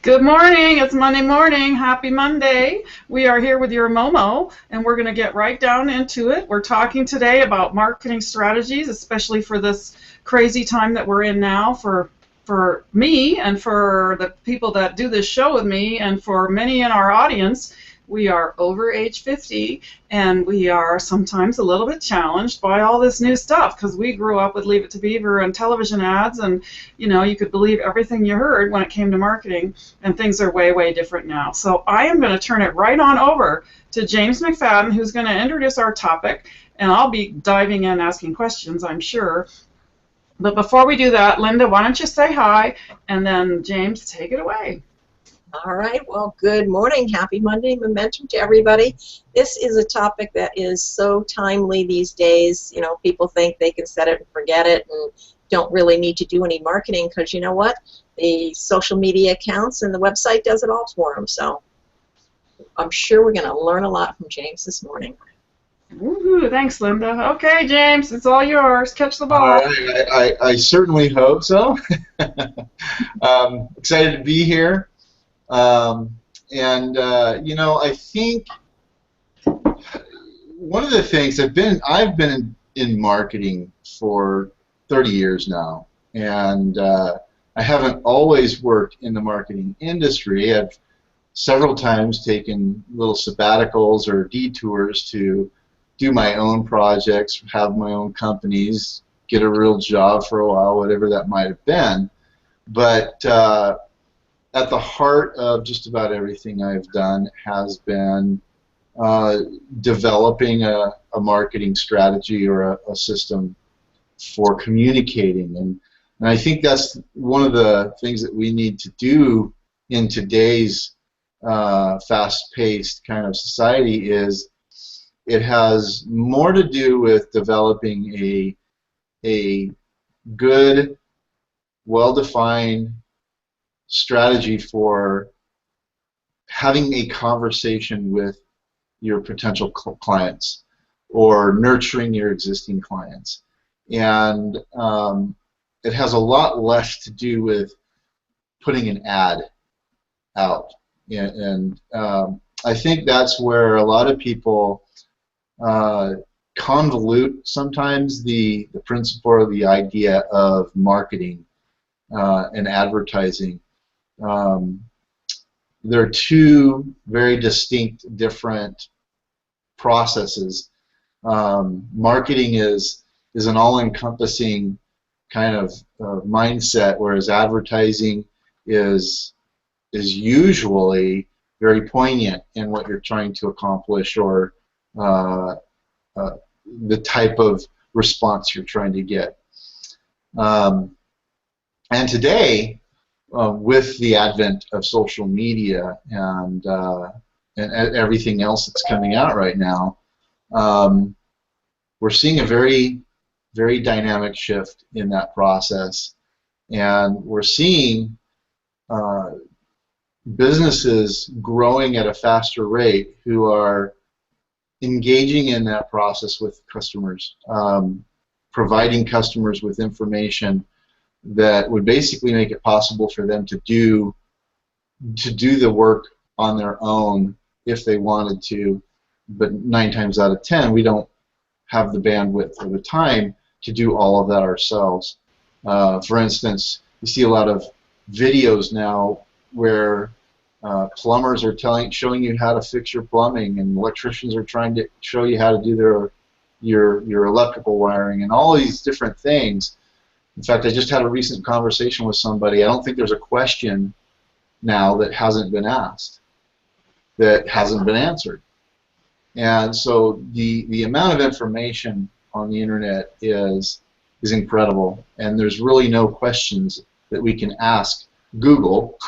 Good morning. It's Monday morning. Happy Monday. We are here with your Momo, and we're going to get right down into it. We're talking today about marketing strategies, especially for this crazy time that we're in now for me and for the people that do this show with me and for many in our audience. We are over age 50 and we are sometimes a little bit challenged by all this new stuff because we grew up with Leave It to Beaver and television ads, and you could believe everything you heard when it came to marketing, and things are way, way different now. So I am going to turn it right on over to James McFadden, who's going to introduce our topic, and I'll be diving in asking questions, I'm sure. But before we do that, Linda, why don't you say hi, and then James, take it away. All right, well, good morning. Happy Monday momentum to everybody. This is a topic that is so timely these days. You know, people think they can set it and forget it and don't really need to do any marketing because you know what? The social media accounts and the website does it all for them. So I'm sure we're going to learn a lot from James this morning. Woohoo, thanks, Linda. Okay, James, it's all yours. Catch the All ball. right, I certainly hope so. Excited to be here. I think one of the things I've been in marketing for 30 years now, and I haven't always worked in the marketing industry. I've several times taken little sabbaticals or detours to do my own projects, have my own companies, get a real job for a while, whatever that might have been. But at the heart of just about everything I've done has been developing a marketing strategy or a system for communicating. And I think that's one of the things that we need to do in today's fast-paced kind of society is it has more to do with developing a good, well-defined strategy for having a conversation with your potential clients or nurturing your existing clients. And it has a lot less to do with putting an ad out. And I think that's where a lot of people convolute sometimes the principle or the idea of marketing and advertising. They're two very distinct, different processes. Marketing is an all-encompassing kind of mindset, whereas advertising is usually very poignant in what you're trying to accomplish or the type of response you're trying to get. And today, with the advent of social media and everything else that's coming out right now, we're seeing a very, very dynamic shift in that process, and we're seeing businesses growing at a faster rate who are engaging in that process with customers, providing customers with information that would basically make it possible for them to do the work on their own if they wanted to, but 9 times out of 10 we don't have the bandwidth or the time to do all of that ourselves. For instance, you see a lot of videos now where plumbers are showing you how to fix your plumbing, and electricians are trying to show you how to do your electrical wiring, and all these different things. In fact, I just had a recent conversation with somebody. I don't think there's a question now that hasn't been asked, that hasn't been answered. And so the amount of information on the internet is incredible, and there's really no questions that we can ask Google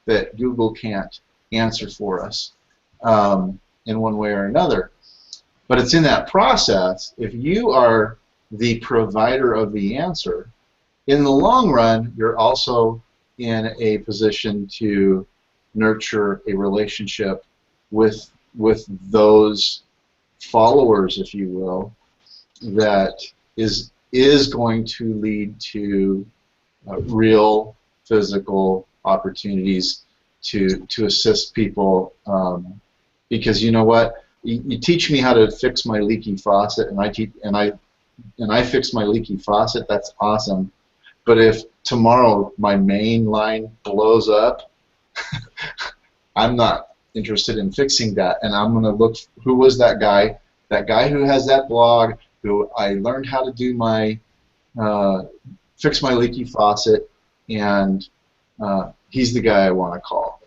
that Google can't answer for us in one way or another. But it's in that process, if you are the provider of the answer, in the long run, you're also in a position to nurture a relationship with those followers, if you will, that is going to lead to real physical opportunities to assist people, because you know what, you teach me how to fix my leaky faucet, and I fix my leaky faucet. That's awesome. But if tomorrow my main line blows up, I'm not interested in fixing that, and I'm going to look, who was that guy? That guy who has that blog, who I learned how to do my fix my leaky faucet, and he's the guy I want to call.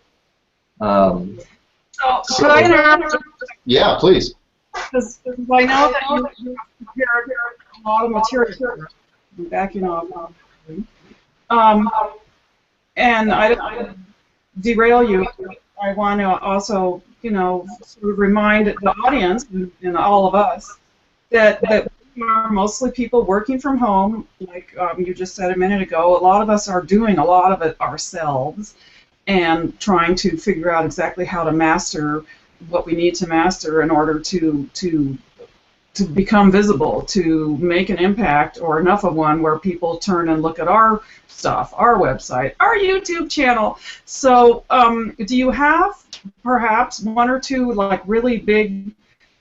So could I interrupt? Yeah, please. Because I know that you prepared a lot of material. I'm backing off. And I don't derail you. I want to also, sort of remind the audience and all of us that we are mostly people working from home, like you just said a minute ago. A lot of us are doing a lot of it ourselves and trying to figure out exactly how to master what we need to master in order to become visible, to make an impact, or enough of one where people turn and look at our stuff, our website, our YouTube channel. So do you have perhaps one or two like really big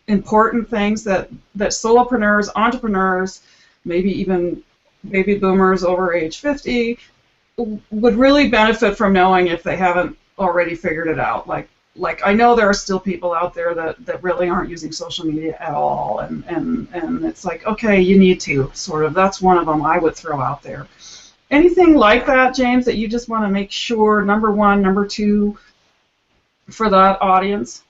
important things that solopreneurs, entrepreneurs, maybe even baby boomers over age 50 would really benefit from knowing if they haven't already figured it out? Like I know there are still people out there that really aren't using social media at all, and it's like, okay, you need to, sort of. That's one of them I would throw out there. Anything like that, James, that you just want to make sure, number one, number two, for that audience?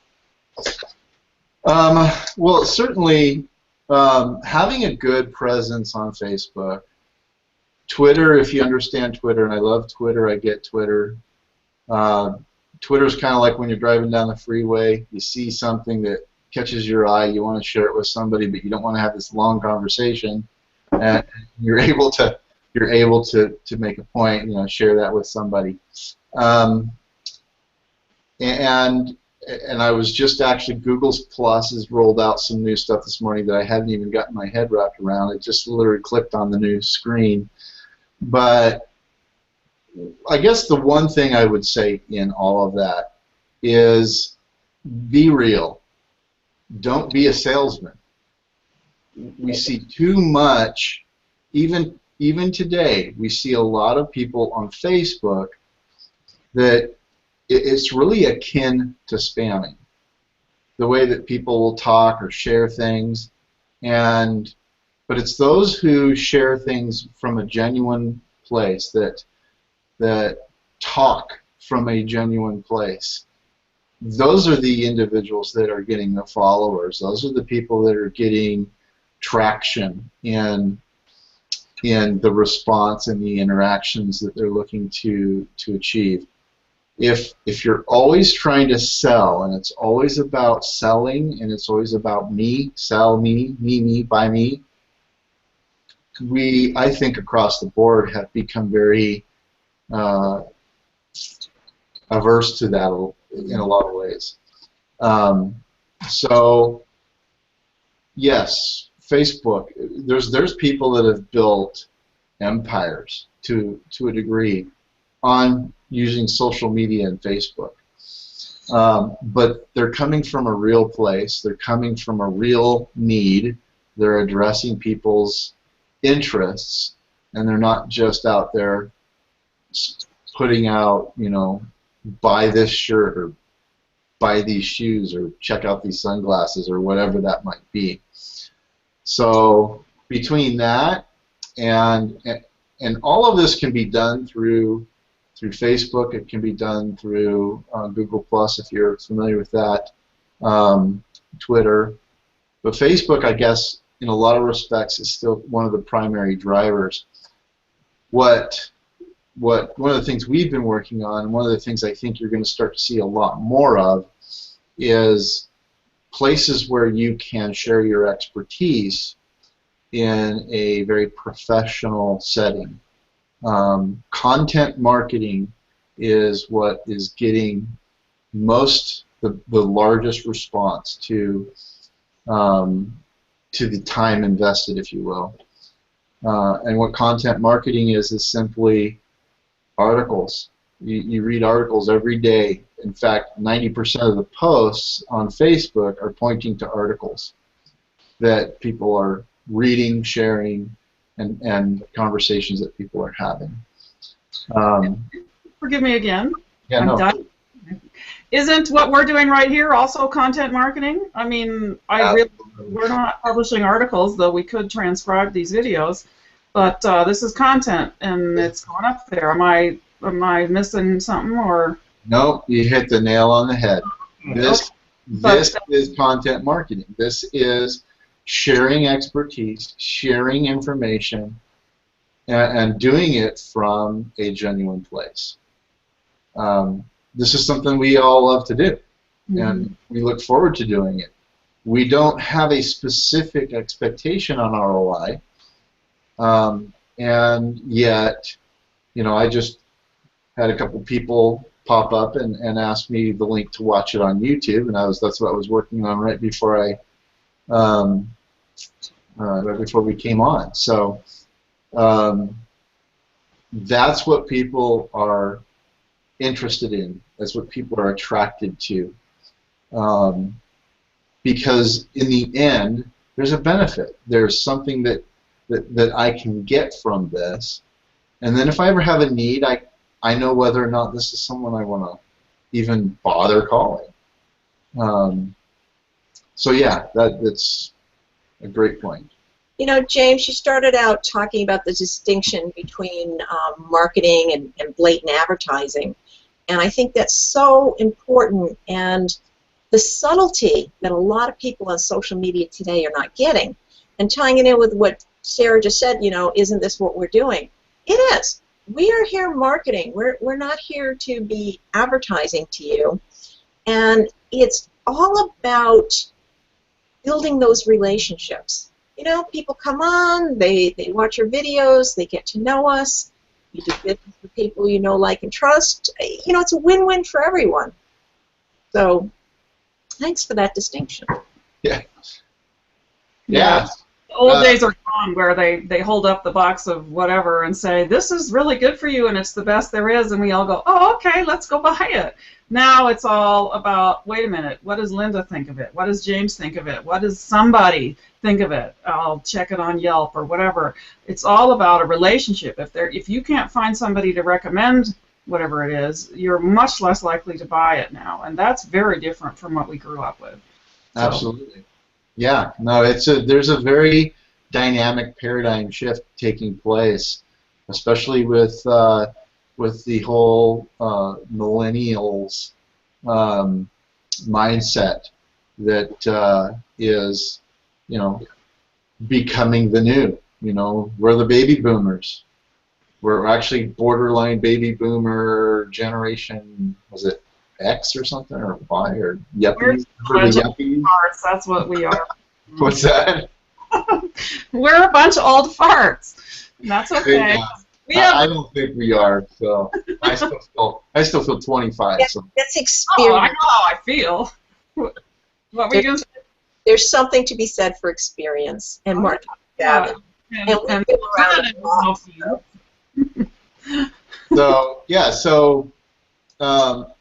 Well, certainly having a good presence on Facebook, Twitter, if you understand Twitter, and I love Twitter, I get Twitter. Twitter's kind of like when you're driving down the freeway, you see something that catches your eye, you want to share it with somebody, but you don't want to have this long conversation, and you're able to make a point, share that with somebody. And I was just actually, Google's Plus has rolled out some new stuff this morning that I hadn't even gotten my head wrapped around. It just literally clicked on the new screen. But I guess the one thing I would say in all of that is be real. Don't be a salesman. We see too much, even today, we see a lot of people on Facebook that it's really akin to spamming. The way that people will talk or share things, but it's those who share things from a genuine place, that talk from a genuine place. Those are the individuals that are getting the followers. Those are the people that are getting traction in the response and the interactions that they're looking to achieve. If you're always trying to sell, and it's always about selling, and it's always about me, sell me, buy me, we, I think, across the board have become very averse to that in a lot of ways. So yes, Facebook, there's people that have built empires to a degree on using social media and Facebook. But they're coming from a real place, they're coming from a real need, they're addressing people's interests, and they're not just out there putting out, buy this shirt or buy these shoes or check out these sunglasses or whatever that might be. So between that and all of this can be done through Facebook. It can be done through Google Plus, if you're familiar with that, Twitter. But Facebook, I guess, in a lot of respects, is still one of the primary drivers. One of the things we've been working on, and one of the things I think you're going to start to see a lot more of, is places where you can share your expertise in a very professional setting. Content marketing is what is getting the largest response to the time invested, if you will. And what content marketing is simply articles, You read articles every day. In fact, 90% of the posts on Facebook are pointing to articles that people are reading, sharing, and conversations that people are having. Forgive me again. Yeah, I'm no. done. Isn't what we're doing right here also content marketing? I mean, we're not publishing articles, though we could transcribe these videos, but this is content, and it's going up there. Am I missing something, or? No, you hit the nail on the head. This is content marketing. This is sharing expertise, sharing information, and doing it from a genuine place. This is something we all love to do, and we look forward to doing it. We don't have a specific expectation on ROI, and yet, I just had a couple people pop up and ask me the link to watch it on YouTube, and that's what I was working on right before right before we came on. So that's what people are interested in. That's what people are attracted to, because in the end, there's a benefit. There's something that I can get from this, and then if I ever have a need, I know whether or not this is someone I want to even bother calling. So yeah, that's a great point. James, you started out talking about the distinction between marketing and blatant advertising, and I think that's so important, and the subtlety that a lot of people on social media today are not getting. And tying it in with what Sarah just said, isn't this what we're doing? It is. We are here marketing. We're not here to be advertising to you. And it's all about building those relationships. People come on, they watch your videos, they get to know us. You do business with people you know, like, and trust. It's a win-win for everyone. So thanks for that distinction. Yeah. Yeah. The old days are gone where they hold up the box of whatever and say, this is really good for you and it's the best there is, and we all go, oh, okay, let's go buy it. Now it's all about, wait a minute, what does Linda think of it? What does James think of it? What does somebody think of it? I'll check it on Yelp or whatever. It's all about a relationship. If you can't find somebody to recommend whatever it is, you're much less likely to buy it now, and that's very different from what we grew up with. So. Absolutely. Yeah, no, there's a very dynamic paradigm shift taking place, especially with the whole millennials mindset that is, becoming the new. We're the baby boomers. We're actually borderline baby boomer generation. Was it X or something, or Y, or yuppies? Farts, that's what we are. What's that? We're a bunch of old farts. And that's okay. Yeah. I don't think we are. So I still feel 25. So. That's experience. Oh, I know how I feel. What were you going to say? There's something to be said for experience and marketing. So yeah,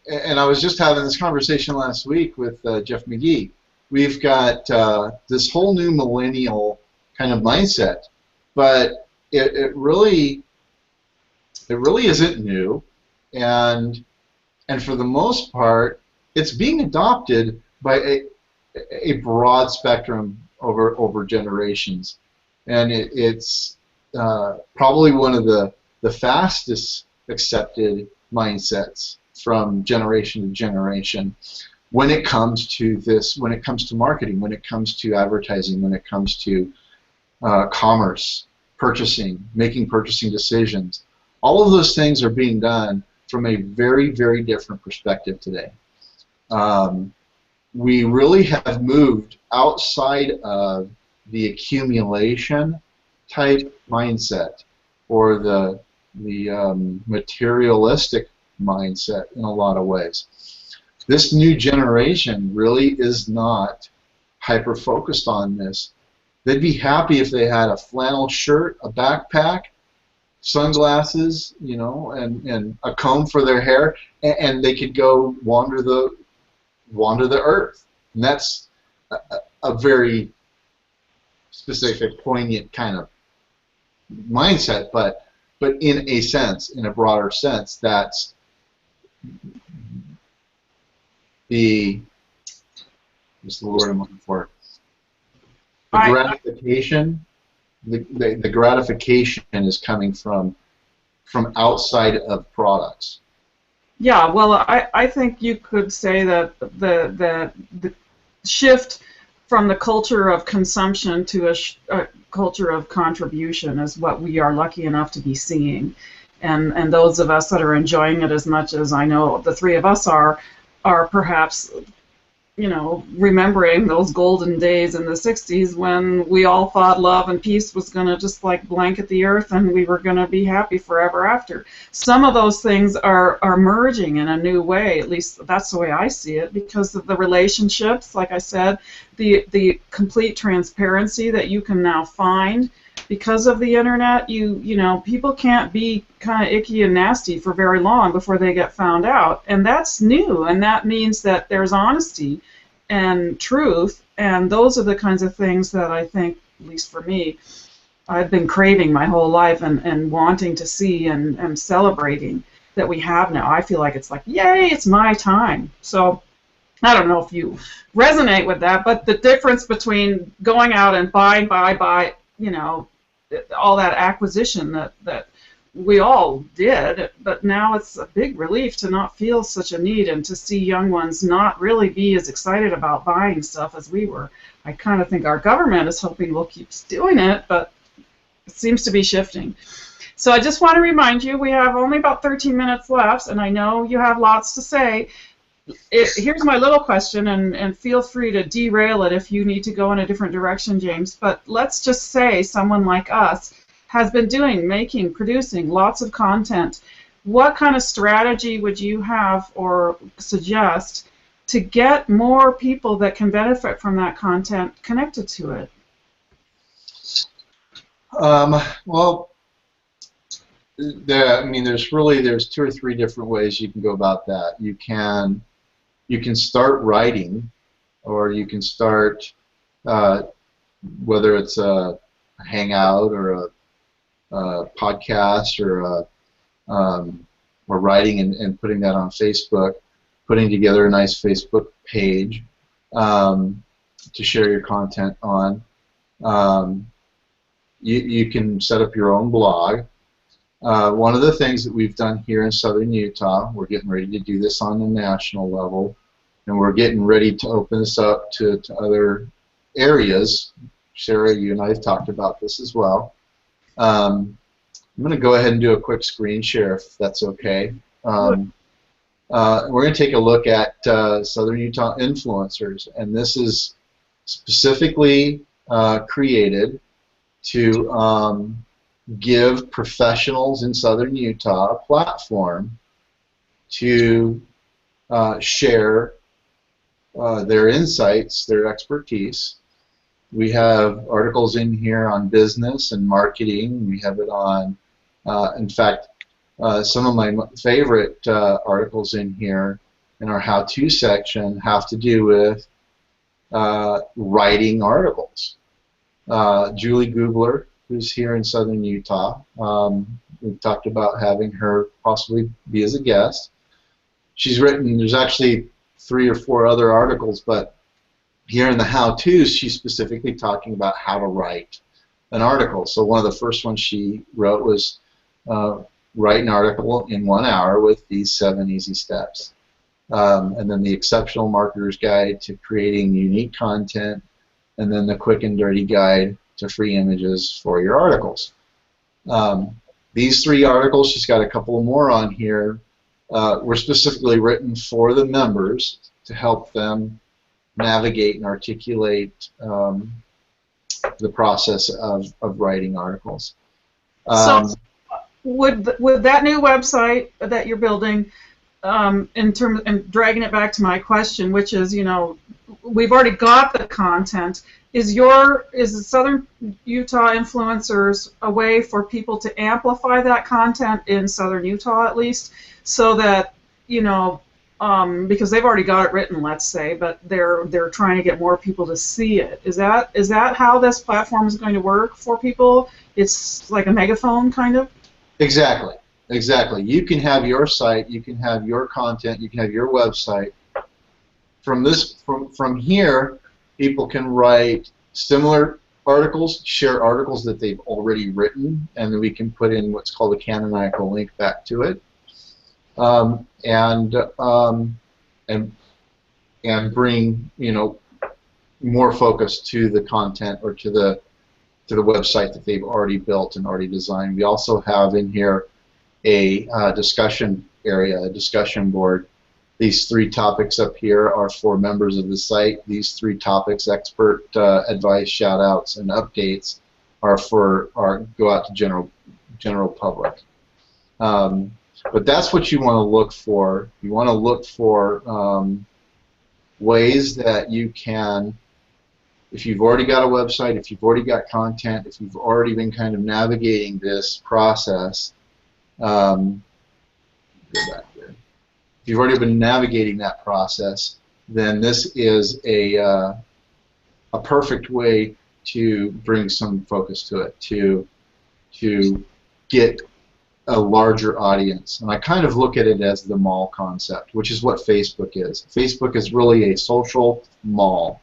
and I was just having this conversation last week with Jeff McGee. We've got this whole new millennial kind of mindset, but it really isn't new, and for the most part, it's being adopted by a broad spectrum over generations, and it's probably one of the fastest accepted mindsets from generation to generation when it comes to marketing, when it comes to advertising, when it comes to commerce, purchasing, making purchasing decisions. All of those things are being done from a very, very different perspective today. We really have moved outside of the accumulation type mindset or the materialistic mindset in a lot of ways. This new generation really is not hyper-focused on this. They'd be happy if they had a flannel shirt, a backpack, sunglasses, and a comb for their hair, and they could go wander the earth. And that's a very specific, poignant kind of mindset, but in a sense, in a broader sense, that's what's the word I'm looking for? The gratification. The gratification is coming from outside of products. Yeah, well, I think you could say that the shift from the culture of consumption to a culture of contribution is what we are lucky enough to be seeing, and those of us that are enjoying it as much as I know the three of us are perhaps, remembering those golden days in the 60s when we all thought love and peace was going to just like blanket the earth and we were going to be happy forever after. Some of those things are merging in a new way, at least that's the way I see it, because of the relationships, like I said, the complete transparency that you can now find. Because of the internet, people can't be kind of icky and nasty for very long before they get found out, and that's new, and that means that there's honesty and truth, and those are the kinds of things that I think, at least for me, I've been craving my whole life and wanting to see and celebrating that we have now. I feel like it's like, yay, it's my time. So I don't know if you resonate with that, but the difference between going out and buy, all that acquisition that we all did, but now it's a big relief to not feel such a need and to see young ones not really be as excited about buying stuff as we were. I kind of think our government is hoping we'll keep doing it, but it seems to be shifting. So I just want to remind you, we have only about 13 minutes left, and I know you have lots to say. Here's my little question, and feel free to derail it if you need to go in a different direction, James, but let's just say someone like us has been producing lots of content. What kind of strategy would you have or suggest to get more people that can benefit from that content connected to it? Well, there's two or three different ways you can go about that. You can start writing, or you can start whether it's a hangout or a podcast or writing and putting that on Facebook, putting together a nice Facebook page to share your content on. You can set up your own blog. One of the things that we've done here in Southern Utah, we're getting ready to do this on the national level, and we're getting ready to open this up to other areas. Sarah, you and I have talked about this as well. I'm going to go ahead and do a quick screen share if that's okay. We're going to take a look at Southern Utah influencers, and this is specifically created to give professionals in Southern Utah a platform to share their insights, their expertise. We have articles in here on business and marketing. We have it on, in fact, some of my favorite articles in here in our how-to section have to do with writing articles. Julie Gubler, who's here in Southern Utah, we've talked about having her possibly be as a guest. She's written, there's actually 3 or 4 other articles, but here in the how-tos, she's specifically talking about how to write an article. So one of the first ones she wrote was write an article in 1 hour with these 7 easy steps. And then the Exceptional Marketer's Guide to Creating Unique Content, and then the Quick and Dirty Guide to Free Images for your articles. These 3 articles, she's got a couple more on here, were specifically written for the members to help them navigate and articulate the process of writing articles. So would that new website that you're building, and dragging it back to my question, which is, we've already got the content, is the Southern Utah Influencers a way for people to amplify that content in Southern Utah at least, so that, because they've already got it written, let's say, but they're trying to get more people to see it. Is that how this platform is going to work for people? It's like a megaphone, kind of? Exactly. Exactly. You can have your site, you can have your content, you can have your website. From here, people can write similar articles, share articles that they've already written, and then we can put in what's called a canonical link back to it, and bring more focus to the content or to the website that they've already built and already designed. We also have in here a discussion area, a discussion board. These 3 topics up here are for members of the site. These 3 topics, expert advice, shout-outs, and updates, go out to general public. But that's what you want to look for. You want to look for ways that you can, if you've already got a website, if you've already got content, if you've already been kind of navigating this process, go back there. If you've already been navigating that process, then this is a perfect way to bring some focus to it, to get a larger audience. And I kind of look at it as the mall concept, which is what Facebook is. Facebook is really a social mall.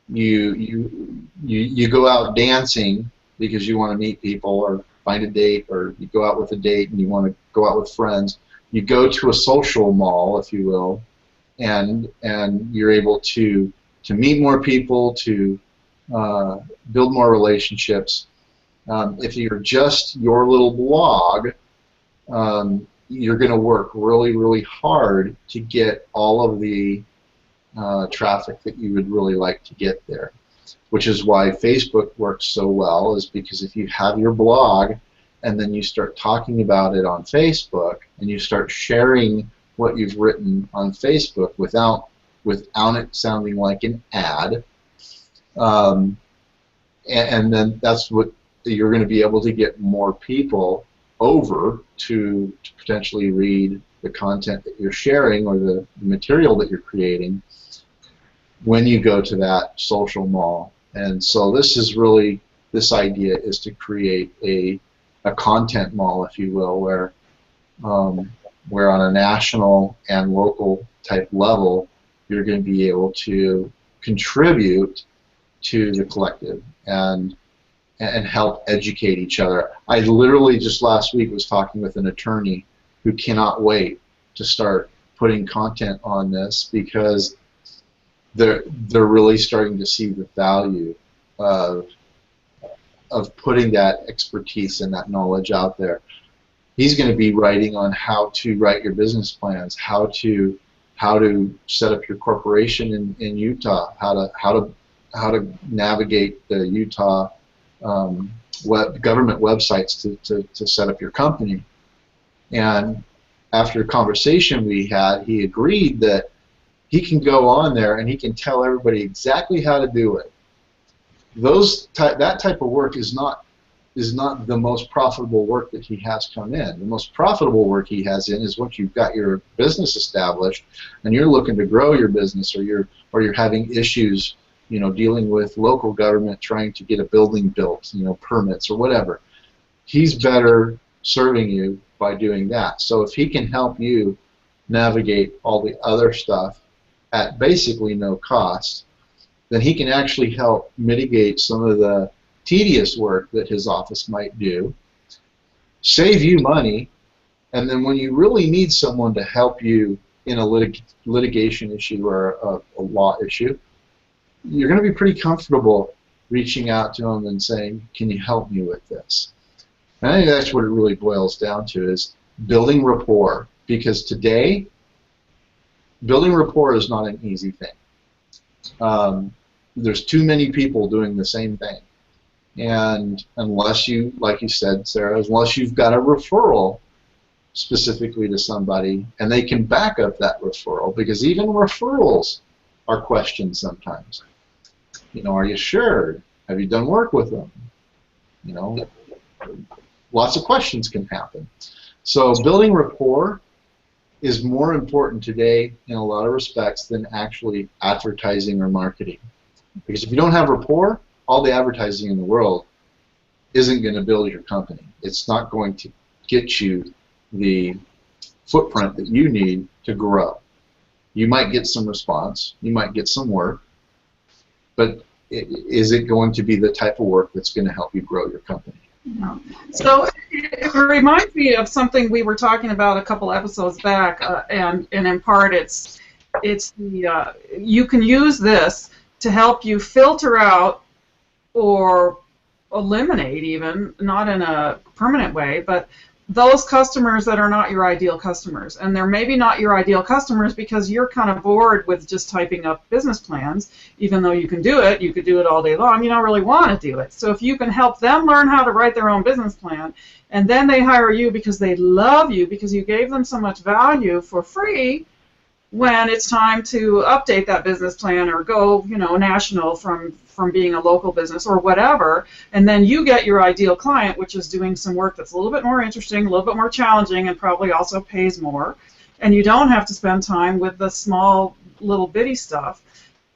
You go out dancing because you want to meet people or find a date, or you go out with a date and you want to go out with friends. You go to a social mall, if you will, and you're able to meet more people, to build more relationships. If you're just your little blog, you're going to work really, really hard to get all of the traffic that you would really like to get there, which is why Facebook works so well, is because if you have your blog and then you start talking about it on Facebook and you start sharing what you've written on Facebook without it sounding like an ad, and then that's what you're going to be able to get more people over to potentially read the content that you're sharing or the material that you're creating when you go to that social mall. And so this idea is to create a content mall, if you will, where on a national and local type level you're going to be able to contribute to the collective and help educate each other. I literally just last week was talking with an attorney who cannot wait to start putting content on this because they're really starting to see the value of putting that expertise and that knowledge out there. He's going to be writing on how to write your business plans, how to set up your corporation in Utah, how to navigate the Utah government websites to set up your company. And after a conversation we had, he agreed that he can go on there and he can tell everybody exactly how to do it. That type of work is not the most profitable work that he has come in. The most profitable work he has in is once you've got your business established and you're looking to grow your business, or you're having issues, dealing with local government trying to get a building built, permits or whatever. He's better serving you by doing that. So if he can help you navigate all the other stuff at basically no cost, then he can actually help mitigate some of the tedious work that his office might do, save you money, and then when you really need someone to help you in a litigation issue or a law issue, you're going to be pretty comfortable reaching out to him and saying, can you help me with this? And I think that's what it really boils down to, is building rapport, because today building rapport is not an easy thing. There's too many people doing the same thing. And unless you, like you said, Sarah, unless you've got a referral specifically to somebody, and they can back up that referral, because even referrals are questioned sometimes. Are you sure? Have you done work with them? Lots of questions can happen. So building rapport is more important today in a lot of respects than actually advertising or marketing. Because if you don't have rapport, all the advertising in the world isn't going to build your company. It's not going to get you the footprint that you need to grow. You might get some response, you might get some work, but is it going to be the type of work that's going to help you grow your company? Yeah. So it reminds me of something we were talking about a couple episodes back, and in part it's the you can use this to help you filter out or eliminate, even not in a permanent way, but those customers that are not your ideal customers. And they're maybe not your ideal customers because you're kind of bored with just typing up business plans. Even though you could do it all day long, you don't really want to do it. So if you can help them learn how to write their own business plan, and then they hire you because they love you, because you gave them so much value for free, when it's time to update that business plan or go, national from being a local business or whatever, and then you get your ideal client, which is doing some work that's a little bit more interesting, a little bit more challenging, and probably also pays more, and you don't have to spend time with the small little bitty stuff.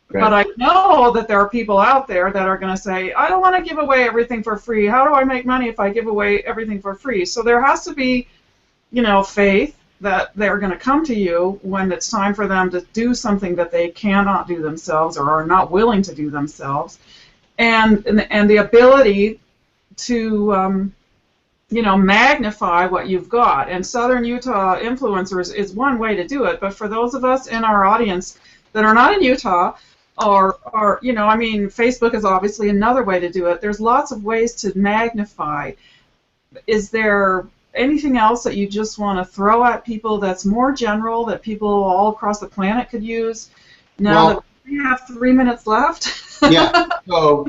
Right. But I know that there are people out there that are going to say, I don't want to give away everything for free. How do I make money if I give away everything for free? So there has to be, faith that they're going to come to you when it's time for them to do something that they cannot do themselves or are not willing to do themselves, and the ability to magnify what you've got. And Southern Utah Influencers is one way to do it, but for those of us in our audience that are not in Utah, or Facebook is obviously another way to do it. There's lots of ways to magnify. Is there anything else that you just want to throw at people that's more general, that people all across the planet could use now that we have 3 minutes left? Yeah, so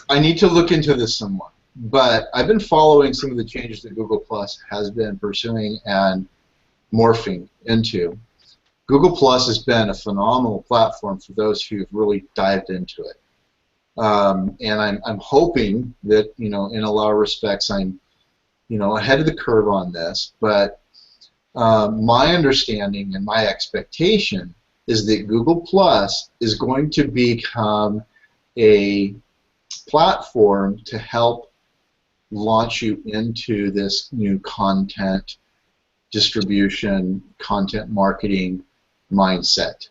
I need to look into this some more. But I've been following some of the changes that Google Plus has been pursuing and morphing into. Google Plus has been a phenomenal platform for those who've really dived into it. And I'm hoping that, in a lot of respects, I'm ahead of the curve on this, but my understanding and my expectation is that Google Plus is going to become a platform to help launch you into this new content distribution, content marketing mindset.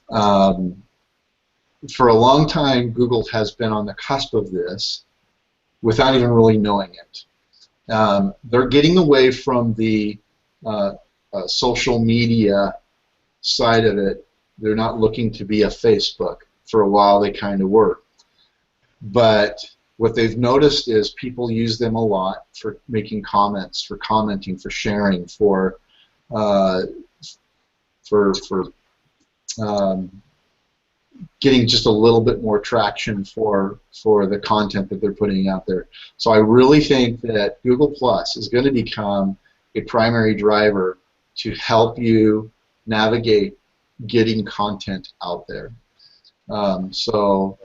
For a long time, Google has been on the cusp of this without even really knowing it. They're getting away from the social media side of it. They're not looking to be a Facebook. For a while they kind of were. But what they've noticed is people use them a lot for making comments, for commenting, for sharing, for getting just a little bit more traction for the content that they're putting out there. So I really think that Google Plus is going to become a primary driver to help you navigate getting content out there. So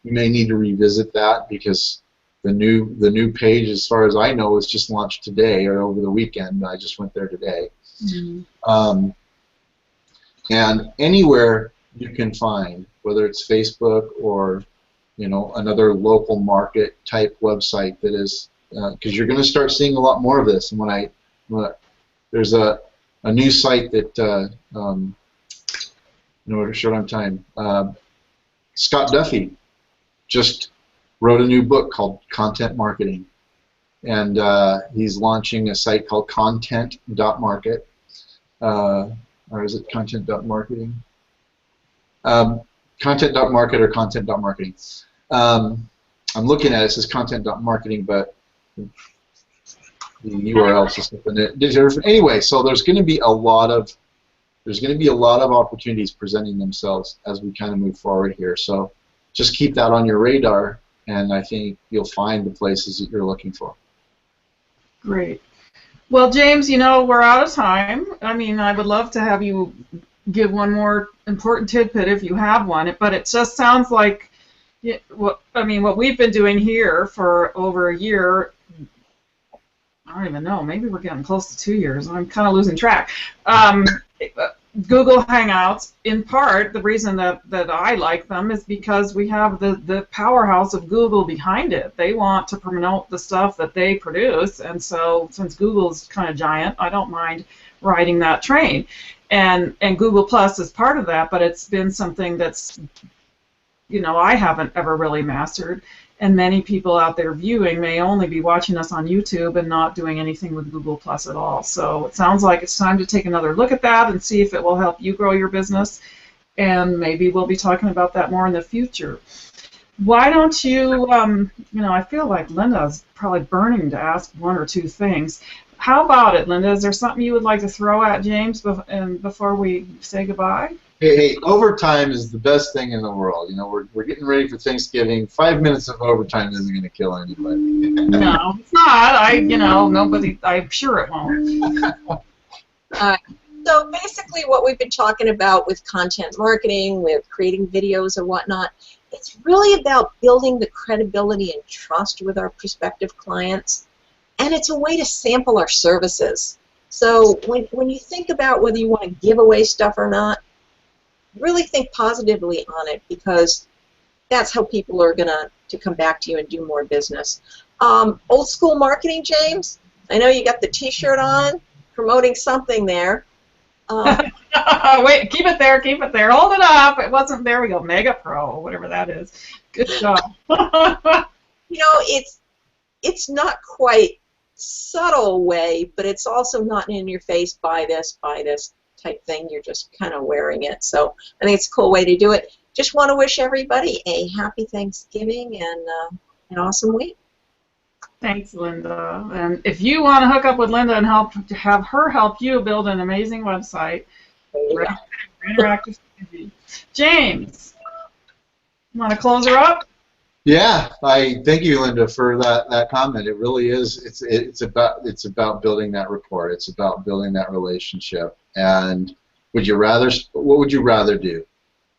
you may need to revisit that because the new page, as far as I know, was just launched today or over the weekend. I just went there today. Mm-hmm. And anywhere you can find, whether it's Facebook or another local market type website that is, because you're going to start seeing a lot more of this. And there's a new site that we're short on time. Scott Duffy just wrote a new book called Content Marketing, and he's launching a site called content.market, or is it content.marketing? Content.market or content.marketing. I'm looking at it, it says content.marketing, but the URL is just something. Anyway, so there's going to be a lot of opportunities presenting themselves as we kind of move forward here. So just keep that on your radar, and I think you'll find the places that you're looking for. Great. Well, James, we're out of time. I mean, I would love to have you give one more important tidbit if you have one. But it just sounds like, what we've been doing here for over a year. I don't even know. Maybe we're getting close to 2 years. I'm kind of losing track. Google Hangouts, in part, the reason that I like them is because we have the powerhouse of Google behind it. They want to promote the stuff that they produce, and so since Google's kind of giant, I don't mind riding that train. And Google Plus is part of that, but it's been something that's, I haven't ever really mastered. And many people out there viewing may only be watching us on YouTube and not doing anything with Google Plus at all. So it sounds like it's time to take another look at that and see if it will help you grow your business. And maybe we'll be talking about that more in the future. Why don't you, I feel like Linda's probably burning to ask one or two things. How about it, Linda? Is there something you would like to throw at James before we say goodbye? Hey, overtime is the best thing in the world. We're getting ready for Thanksgiving. 5 minutes of overtime isn't going to kill anybody. No, it's not. Nobody. I'm sure it won't. So basically, what we've been talking about with content marketing, with creating videos or whatnot, it's really about building the credibility and trust with our prospective clients, and it's a way to sample our services. So when you think about whether you want to give away stuff or not, really think positively on it, because that's how people are going to come back to you and do more business. Old school marketing, James, I know you got the t-shirt on, promoting something there. Wait, keep it there, hold it up. It wasn't, there we go, Mega Pro, whatever that is. Good job. It's not quite subtle way, but it's also not in your face, buy this type thing. You're just kind of wearing it. So I think it's a cool way to do it. Just want to wish everybody a happy Thanksgiving and an awesome week. Thanks, Linda. And if you want to hook up with Linda and have her help you build an amazing website, interactive TV. James, want to close her up? Yeah, I thank you, Linda, for that comment. It really is. It's about building that rapport. It's about building that relationship. And what would you rather do?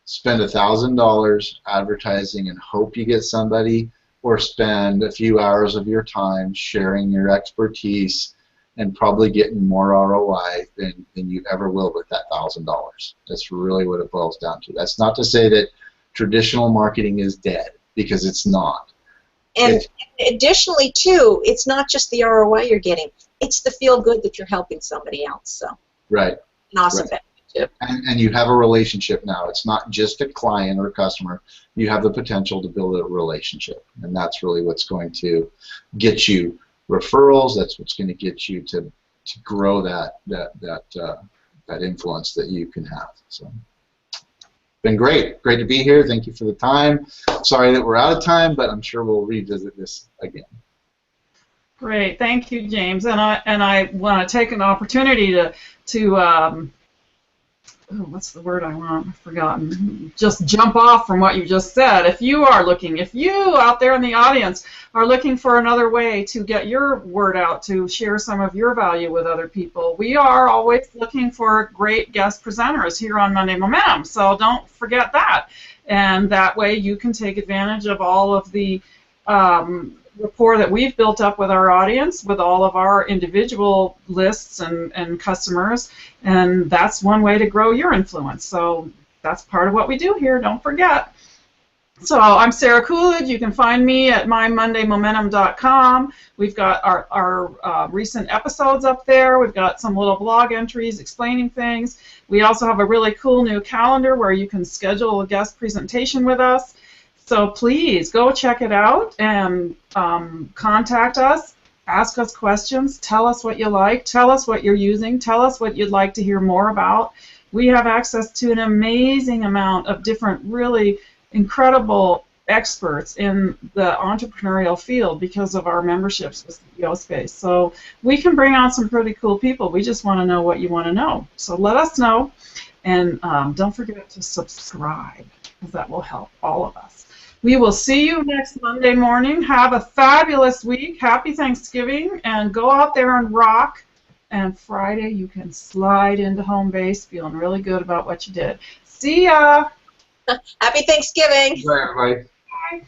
Spend $1,000 advertising and hope you get somebody, or spend a few hours of your time sharing your expertise and probably getting more ROI than you ever will with that $1,000? That's really what it boils down to. That's not to say that traditional marketing is dead, because it's not. And additionally, too, it's not just the ROI you're getting. It's the feel good that you're helping somebody else. So right. An awesome benefit, too. And you have a relationship now. It's not just a client or a customer. You have the potential to build a relationship. And that's really what's going to get you referrals. That's what's going to get you to grow that influence that you can have. So. Been great to be here. Thank you for the time. Sorry that we're out of time, but I'm sure we'll revisit this again. Great, thank you, James. And I want to take an opportunity to what's the word I want? I've forgotten. Just jump off from what you just said. If you out there in the audience are looking for another way to get your word out, to share some of your value with other people, we are always looking for great guest presenters here on Monday Momentum. So don't forget that. And that way you can take advantage of all of the rapport that we've built up with our audience, with all of our individual lists and customers, and that's one way to grow your influence. So that's part of what we do here, don't forget. So I'm Sarah Coolidge. You can find me at mymondaymomentum.com. We've got our recent episodes up there. We've got some little blog entries explaining things. We also have a really cool new calendar where you can schedule a guest presentation with us. So please go check it out and contact us, ask us questions, tell us what you like, tell us what you're using, tell us what you'd like to hear more about. We have access to an amazing amount of different really incredible experts in the entrepreneurial field because of our memberships with CEO Space. So we can bring on some pretty cool people. We just want to know what you want to know. So let us know, and don't forget to subscribe, because that will help all of us. We will see you next Monday morning. Have a fabulous week. Happy Thanksgiving, and go out there and rock and Friday you can slide into home base feeling really good about what you did. See ya! Happy Thanksgiving. Bye, everybody. Bye.